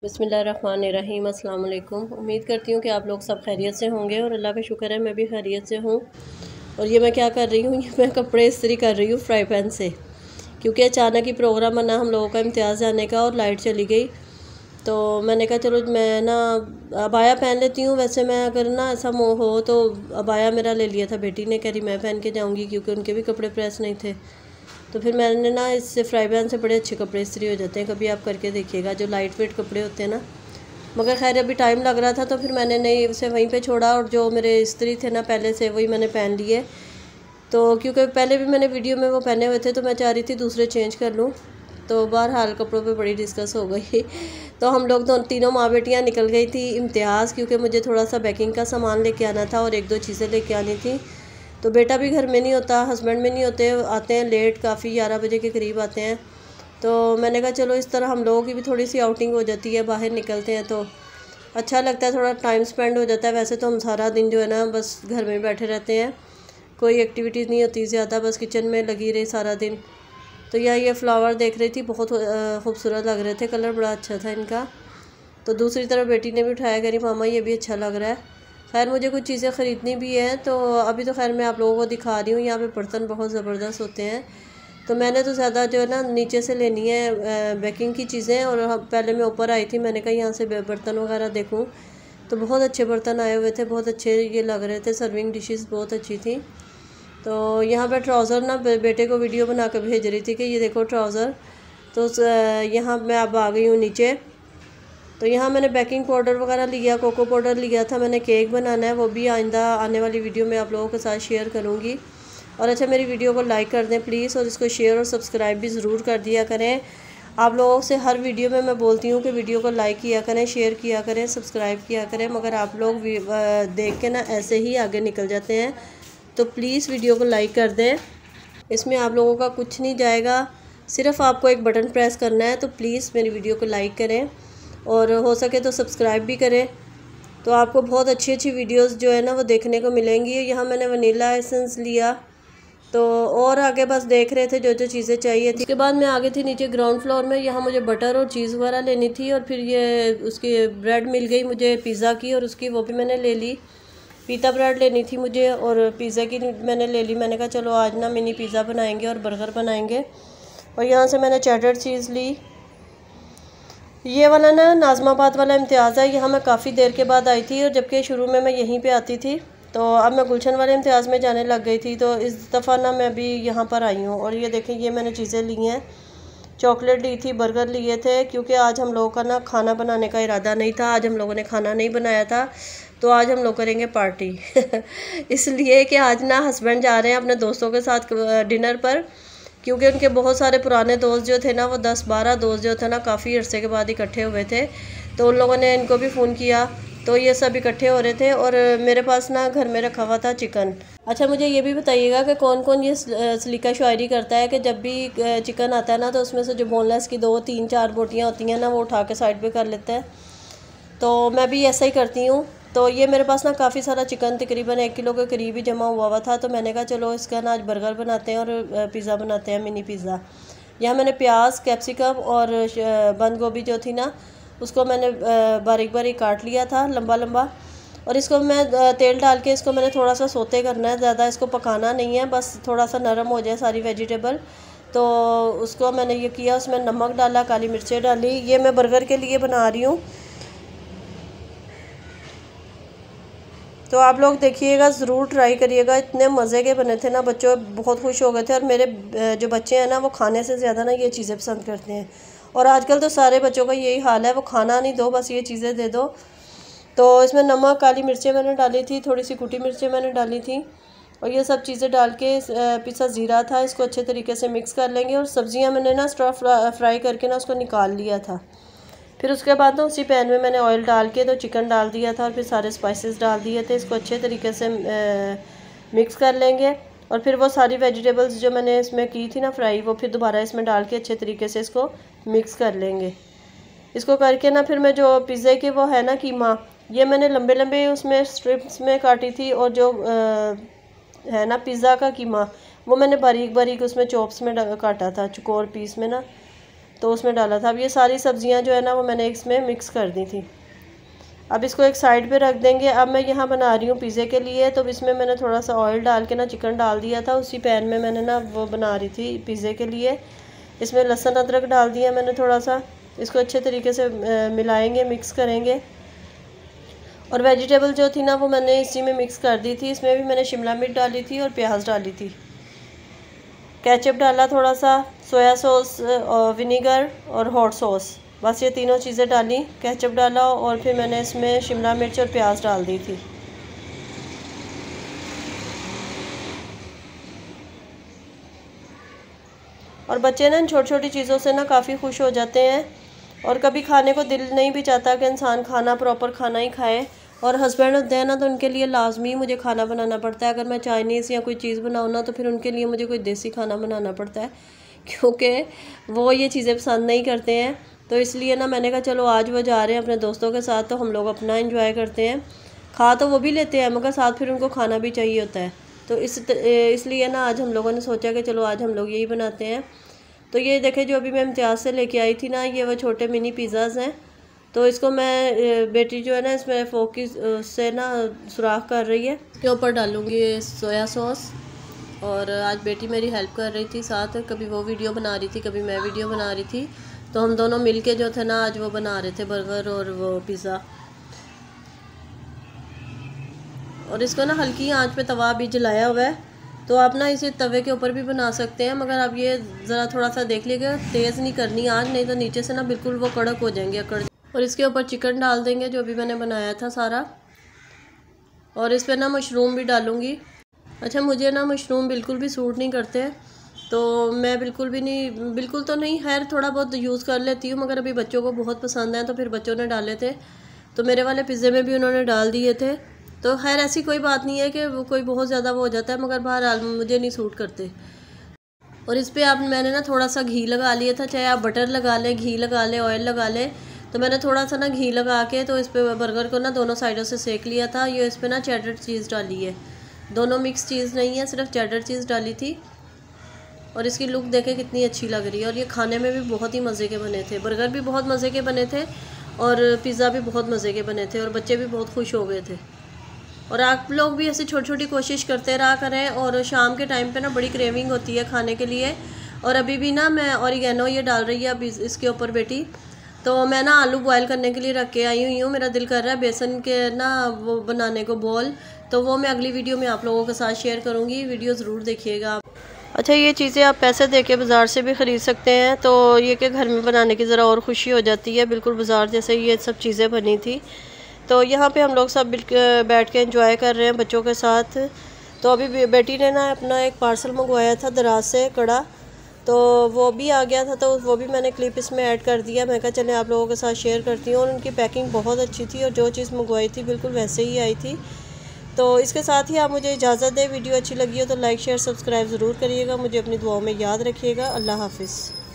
बिस्मिल्लाहिर्रहमानिर्रहीम। अस्सलाम वालेकुम। उम्मीद करती हूँ कि आप लोग सब खैरियत से होंगे और अल्लाह का शुक्र है मैं भी खैरियत से हूँ। और ये मैं क्या कर रही हूँ, ये मैं कपड़े इस्त्री कर रही हूँ फ्राई पैन से, क्योंकि अचानक ही प्रोग्राम बना हम लोगों का इम्तियाज़ जाने का और लाइट चली गई। तो मैंने कहा चलो मैं ना अबाया पहन लेती हूँ। वैसे मैं अगर ना ऐसा हो तो अबाया मेरा ले लिया था बेटी ने, कह रही मैं पहन के जाऊँगी क्योंकि उनके भी कपड़े प्रेस नहीं थे। तो फिर मैंने ना इससे फ्राई पैन से बड़े अच्छे कपड़े इस्त्री हो जाते हैं, कभी आप करके देखिएगा, जो लाइट वेट कपड़े होते हैं ना। मगर खैर अभी टाइम लग रहा था तो फिर मैंने नहीं उसे वहीं पे छोड़ा, और जो मेरे इस्त्री थे ना पहले से वही मैंने पहन लिए। तो क्योंकि पहले भी मैंने वीडियो में वो पहने हुए थे तो मैं चाह रही थी दूसरे चेंज कर लूँ। तो बहरहाल कपड़ों पे बड़ी डिस्कस हो गई। तो हम लोग तो तीनों माँ बेटियाँ निकल गई थी इम्तियाज़, क्योंकि मुझे थोड़ा सा बेकिंग का सामान लेके आना था और एक दो चीज़ें लेके आनी थी। तो बेटा भी घर में नहीं होता, हस्बैंड भी नहीं होते, आते हैं लेट, काफ़ी 11 बजे के करीब आते हैं। तो मैंने कहा चलो इस तरह हम लोगों की भी थोड़ी सी आउटिंग हो जाती है, बाहर निकलते हैं तो अच्छा लगता है, थोड़ा टाइम स्पेंड हो जाता है। वैसे तो हम सारा दिन जो है ना बस घर में बैठे रहते हैं, कोई एक्टिविटीज़ नहीं होती ज़्यादा, बस किचन में लगी रही सारा दिन। तो ये फ्लावर देख रही थी, बहुत खूबसूरत लग रहे थे, कलर बड़ा अच्छा था इनका। तो दूसरी तरफ बेटी ने भी उठाया, कह रही मामा ये भी अच्छा लग रहा है। खैर मुझे कुछ चीज़ें ख़रीदनी भी हैं, तो अभी तो खैर मैं आप लोगों को दिखा रही हूँ। यहाँ पे बर्तन बहुत ज़बरदस्त होते हैं, तो मैंने तो ज़्यादा जो है ना नीचे से लेनी है बेकिंग की चीज़ें। और पहले मैं ऊपर आई थी, मैंने कहा यहाँ से बर्तन वगैरह देखूँ, तो बहुत अच्छे बर्तन आए हुए थे, बहुत अच्छे ये लग रहे थे, सर्विंग डिशेस बहुत अच्छी थी। तो यहाँ पे ट्राउज़र ना बेटे को वीडियो बना कर भेज रही थी कि ये देखो ट्राउज़र। तो यहाँ मैं अब आ गई हूँ नीचे। तो यहाँ मैंने बेकिंग पाउडर वगैरह लिया, कोको पाउडर लिया था, मैंने केक बनाना है, वो भी आइंदा आने वाली वीडियो में आप लोगों के साथ शेयर करूँगी। और अच्छा मेरी वीडियो को लाइक कर दें प्लीज़, और इसको शेयर और सब्सक्राइब भी ज़रूर कर दिया करें। आप लोगों से हर वीडियो में मैं बोलती हूँ कि वीडियो को लाइक किया करें, शेयर किया करें, सब्सक्राइब किया करें, मगर आप लोग देख के ना ऐसे ही आगे निकल जाते हैं। तो प्लीज़ वीडियो को लाइक कर दें, इसमें आप लोगों का कुछ नहीं जाएगा, सिर्फ़ आपको एक बटन प्रेस करना है। तो प्लीज़ मेरी वीडियो को लाइक करें और हो सके तो सब्सक्राइब भी करें, तो आपको बहुत अच्छी अच्छी वीडियोस जो है ना वो देखने को मिलेंगी। यहाँ मैंने वनीला एसेंस लिया, तो और आगे बस देख रहे थे जो जो चीज़ें चाहिए थी। उसके बाद मैं आगे थी नीचे ग्राउंड फ्लोर में, यहाँ मुझे बटर और चीज़ वगैरह लेनी थी, और फिर ये उसकी ब्रेड मिल गई मुझे पिज़्ज़ा की, और उसकी वो भी मैंने ले ली। पीता ब्रेड लेनी थी मुझे और पिज़्ज़ा की मैंने ले ली। मैंने कहा चलो आज ना मिनी पिज़्ज़ा बनाएंगे और बर्गर बनाएंगे। और यहाँ से मैंने चेडर चीज़ ली। ये वाला ना नाज़माबाद वाला इम्तियाज़ है, यहाँ मैं काफ़ी देर के बाद आई थी, और जबकि शुरू में मैं यहीं पे आती थी। तो अब मैं गुलशन वाले इम्तियाज़ में जाने लग गई थी, तो इस दफ़ा ना मैं भी यहाँ पर आई हूँ। और ये देखें, ये मैंने चीज़ें ली हैं, चॉकलेट ली थी, बर्गर लिए थे, क्योंकि आज हम लोगों का ना खाना बनाने का इरादा नहीं था, आज हम लोगों ने खाना नहीं बनाया था, तो आज हम लोग करेंगे पार्टी। इसलिए कि आज ना हस्बैंड जा रहे हैं अपने दोस्तों के साथ डिनर पर, क्योंकि उनके बहुत सारे पुराने दोस्त जो थे ना, वो 10-12 दोस्त जो थे ना काफ़ी अरसे के बाद इकट्ठे हुए थे। तो उन लोगों ने इनको भी फ़ोन किया, तो ये सब इकट्ठे हो रहे थे। और मेरे पास ना घर में रखा हुआ था चिकन। अच्छा मुझे ये भी बताइएगा कि कौन कौन ये सलीका शायरी करता है कि जब भी चिकन आता है ना तो उसमें से जो बोनलेस की 2-3-4 बोटियाँ होती हैं ना वो उठा के साइड पे कर लेते हैं। तो मैं भी ऐसा ही करती हूँ। तो ये मेरे पास ना काफ़ी सारा चिकन तकरीबन 1 किलो के करीब ही जमा हुआ था, तो मैंने कहा चलो इसका ना आज बर्गर बनाते हैं और पिज़्ज़ा बनाते हैं, मिनी पिज़्ज़ा। यहाँ मैंने प्याज, कैप्सिकम और बंद गोभी जो थी ना उसको मैंने बारीक बारीक काट लिया था लंबा लंबा। और इसको मैं तेल डाल के इसको मैंने थोड़ा सा सोते करना है, ज़्यादा इसको पकाना नहीं है, बस थोड़ा सा नरम हो जाए सारी वेजिटेबल। तो उसको मैंने ये किया, उसमें नमक डाला, काली मिर्चें डाली। ये मैं बर्गर के लिए बना रही हूँ, तो आप लोग देखिएगा, ज़रूर ट्राई करिएगा। इतने मज़े के बने थे ना, बच्चों बहुत खुश हो गए थे। और मेरे जो बच्चे हैं ना वो खाने से ज़्यादा ना ये चीज़ें पसंद करते हैं, और आजकल तो सारे बच्चों का यही हाल है, वो खाना नहीं दो बस ये चीज़ें दे दो। तो इसमें नमक, काली मिर्चें मैंने डाली थी, थोड़ी सी कुटी मिर्चें मैंने डाली थी, और ये सब चीज़ें डाल के पिसा ज़ीरा था, इसको अच्छे तरीके से मिक्स कर लेंगे। और सब्ज़ियाँ मैंने ना स्टर फ्राई करके ना उसको निकाल लिया था। फिर उसके बाद ना उसी पैन में मैंने ऑयल डाल के तो चिकन डाल दिया था, और फिर सारे स्पाइसेस डाल दिए थे। इसको अच्छे तरीके से मिक्स कर लेंगे, और फिर वो सारी वेजिटेबल्स जो मैंने इसमें की थी ना फ्राई, वो फिर दोबारा इसमें डाल के अच्छे तरीके से इसको मिक्स कर लेंगे। इसको करके ना फिर मैं जो पिज़्ज़े के वो है ना कीमा, ये मैंने लंबे लंबे उसमें स्ट्रिप्स में काटी थी, और जो है ना पिज़्ज़ा का कीमा वो मैंने बारीक बारीक उसमें चॉप्स में काटा था, चौकोर पीस में ना। तो उसमें डाला था। अब ये सारी सब्ज़ियाँ जो है ना वो मैंने इसमें मिक्स कर दी थी। अब इसको एक साइड पे रख देंगे। अब मैं यहाँ बना रही हूँ पिज़्ज़े के लिए, तो इसमें मैंने थोड़ा सा ऑयल डाल के ना चिकन डाल दिया था। उसी पैन में मैंने ना वो बना रही थी पिज़्ज़े के लिए। इसमें लहसुन अदरक डाल दिया मैंने थोड़ा सा। इसको अच्छे तरीके से मिलाएंगे, मिक्स करेंगे। और वेजिटेबल जो थी ना वो मैंने इसी में मिक्स कर दी थी। इसमें भी मैंने शिमला मिर्च डाली थी और प्याज डाली थी। केचप डाला थोड़ा सा, सोया सॉस, विनीगर और हॉट सॉस, बस ये तीनों चीज़ें डाली। केचप डाला और फिर मैंने इसमें शिमला मिर्च और प्याज डाल दी थी। और बच्चे ना इन छोटी छोटी चीज़ों से ना काफ़ी खुश हो जाते हैं। और कभी खाने को दिल नहीं भी चाहता कि इंसान खाना प्रॉपर खाना ही खाए। और हस्बैंड होते हैं ना तो उनके लिए लाजमी मुझे खाना बनाना पड़ता है। अगर मैं चाइनीज़ या कोई चीज़ बनाऊँ ना तो फिर उनके लिए मुझे कोई देसी खाना बनाना पड़ता है, क्योंकि वो ये चीज़ें पसंद नहीं करते हैं। तो इसलिए ना मैंने कहा चलो आज वो जा रहे हैं अपने दोस्तों के साथ, तो हम लोग अपना एंजॉय करते हैं। खा तो वो भी लेते हैं मगर साथ फिर उनको खाना भी चाहिए होता है। तो इसलिए ना आज हम लोगों ने सोचा कि चलो आज हम लोग यही बनाते हैं। तो ये देखें जो अभी मैं इम्तियाज़ से लेके आई थी ना, ये वो छोटे मिनी पिज़्ज़ाज़ हैं। तो इसको मैं बेटी जो है ना इसमें फोक की से ना सुराख कर रही है। इसके ऊपर डालूँगी सोया सॉस। और आज बेटी मेरी हेल्प कर रही थी साथ, कभी वो वीडियो बना रही थी कभी मैं वीडियो बना रही थी। तो हम दोनों मिलके जो थे ना आज वो बना रहे थे बर्गर और वो पिज़्ज़ा। और इसको ना हल्की आंच पे तवा भी जलाया हुआ है, तो आप ना इसे तवे के ऊपर भी बना सकते हैं, मगर आप ये ज़रा थोड़ा सा देख लीजिएगा, तेज़ नहीं करनी आंच, नहीं तो नीचे से ना बिल्कुल वो कड़क हो जाएंगे, अकड़। और इसके ऊपर चिकन डाल देंगे जो भी मैंने बनाया था सारा। और इस पर ना मशरूम भी डालूँगी। अच्छा, मुझे ना मशरूम बिल्कुल भी सूट नहीं करते, तो मैं बिल्कुल भी नहीं, बिल्कुल तो नहीं, खैर थोड़ा बहुत यूज़ कर लेती हूँ, मगर अभी बच्चों को बहुत पसंद है तो फिर बच्चों ने डाले थे। तो मेरे वाले पिज़्ज़े में भी उन्होंने डाल दिए थे। तो खैर ऐसी कोई बात नहीं है कि वो कोई बहुत ज़्यादा वो हो जाता है, मगर बहरहाल मुझे नहीं सूट करते। और इस पर आप मैंने ना थोड़ा सा घी लगा लिया था, चाहे आप बटर लगा लें, घी लगा लें, ऑयल लगा लें। तो मैंने थोड़ा सा ना घी लगा के तो इस पर बर्गर को ना दोनों साइडों से सेक लिया था। ये इस पर ना चेडर चीज़ डाली है, दोनों मिक्स चीज़ नहीं है, सिर्फ चेडर चीज़ डाली थी। और इसकी लुक देखें कितनी अच्छी लग रही है। और ये खाने में भी बहुत ही मज़े के बने थे, बर्गर भी बहुत मज़े के बने थे और पिज़्ज़ा भी बहुत मज़े के बने थे, और बच्चे भी बहुत खुश हो गए थे। और आप लोग भी ऐसे छोटी छोटी कोशिश करते रहा करें। और शाम के टाइम पे ना बड़ी क्रेविंग होती है खाने के लिए। और अभी भी ना मैं ऑरिगेनो ये डाल रही है अब इसके ऊपर बेटी। तो मैं ना आलू बॉयल करने के लिए रख के आई हुई हूँ, मेरा दिल कर रहा है बेसन के ना वो बनाने को बॉल। तो वो मैं अगली वीडियो में आप लोगों के साथ शेयर करूँगी, वीडियो ज़रूर देखिएगा आप। अच्छा, ये चीज़ें आप पैसे दे के बाज़ार से भी ख़रीद सकते हैं, तो ये कि घर में बनाने की ज़रा और ख़ुशी हो जाती है, बिल्कुल बाज़ार जैसे ये सब चीज़ें बनी थी। तो यहाँ पे हम लोग सब बैठ के एंजॉय कर रहे हैं बच्चों के साथ। तो अभी बेटी ने ना अपना एक पार्सल मंगवाया था दराज से कड़ा, तो वो भी आ गया था, तो वो भी मैंने क्लिप इसमें ऐड कर दिया। मैं कहा चलें आप लोगों के साथ शेयर करती हूँ। और उनकी पैकिंग बहुत अच्छी थी और जो चीज़ मंगवाई थी बिल्कुल वैसे ही आई थी। तो इसके साथ ही आप मुझे इजाज़त दें। वीडियो अच्छी लगी हो तो लाइक शेयर सब्सक्राइब ज़रूर करिएगा। मुझे अपनी दुआओं में याद रखिएगा। अल्लाह हाफ़िज़।